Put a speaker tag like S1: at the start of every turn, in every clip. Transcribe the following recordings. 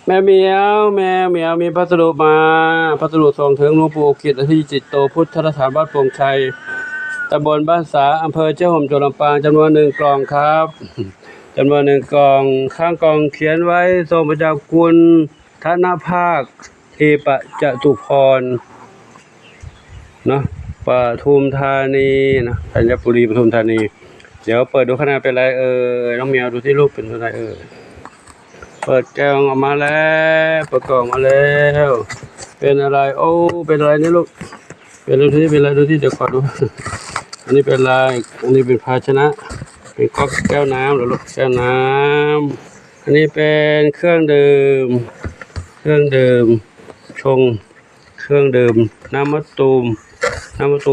S1: แม่เหมียวแม่เหมียวมีพัสดุมาพัสดุส่งถึงหลวงปู่กิตที่จิตโตพุทธสถานวัดโป่งชัยตำบลบ้านสาอำเภอเจ้าห่มจังหวัดลำปางจำนวน1 กล่องครับจำนวน1 กล่องข้างกล่องเขียนไว้ส่งมาจากคุณธนภาคเทปจตุพรเนาะปทุมธานีนะธัญบุรีปทุมธานีเดี๋ยวเปิดดูข้างในเป็นไรน้องเหมียวดูที่รูปเป็นอะไรเปิดแก้วออกมาแล้วเปิดกล่องมาแล้วเป็นอะไรโอ้เป็นอะไรนี่ลูกเป็นดูที่เป็นอะไรดูที่เดี๋ยวขอดูอันนี้เป็นอะไรอันนี้เป็นภาชนะเป็นก๊อกแก้วน้ำหรือลูกแก้วน้ำอันนี้เป็นเครื่องดื่มชงเครื่องดื่มน้ำมะตู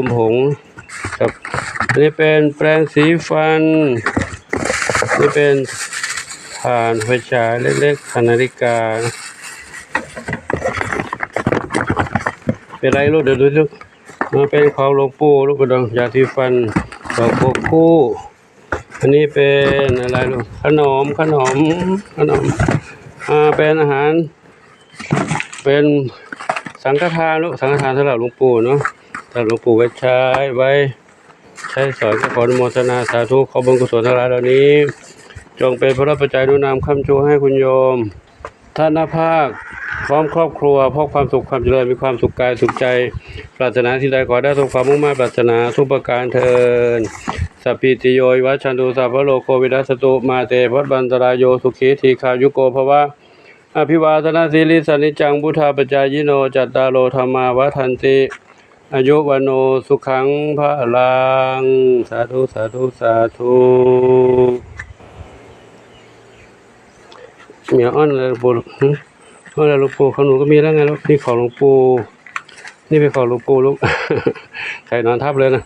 S1: มผงครับอันนี้เป็นแปรงสีฟันนี่เป็นถ่านไฟฉายเล็กๆถ่านนาฬิกาเป็นไรลูกเดี๋ยวดูลูกมันเป็นของหลวงปู่ลูกกระดองยาสีฟันดอกโคคู่อันนี้เป็นอะไรลูกขนมเป็นอาหารเป็นสังฆทานลูกสังฆทานสำหรับหลวงปู่เนาะถ้าหลวงปู่ไว้ใช้สอนขออนุโมทนาสาธุขอบุญกุศลทั้งหลายเหล่านี้จงเป็นพระปัจจัยนุนำค้ำชูให้คุณโยมท่านภาคพร้อมครอบครัวพบความสุขความเจริญมีความสุขกายสุขใจปรารถนาที่ใดขอได้สมความมุ่งมั่นปรารถนาทุกประการเทินสัพพิติโยวัชชันตุสัพพะโลกโควินัสตุมาเตภัตบันตรายโยสุขีทีขายุโกภวะอภิวาทนาสีลิสานิจังพุทธาปัจจายโนจัตตาโลธรรมาวัฏันติอายุวโนสุขังพระลังสาธุเหมียวอ้อนอะไรหลวงปู่อ้อนอะไรหลวงปู่ของหนูก็มีแล้วไงลูกนี่ของหลวงปู่นี่เป็นของหลวงปู่ลูก ใครนอนทับเลยนะ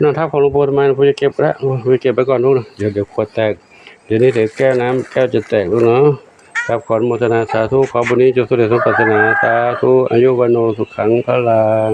S1: นอนทับของหลวงปู่ทำไมหลวงปู่จะเก็บแล้วไปเก็บไปก่อนลูกนะเดี๋ยวขวดแตกเดี๋ยวแก้วน้ำแก้วจะแตกลูกเนาะครับขออนุโมทนาสาธุขอบุญนี้จงสำเร็จสมปรารถนาสาธุอายุวโนสุขังพลัง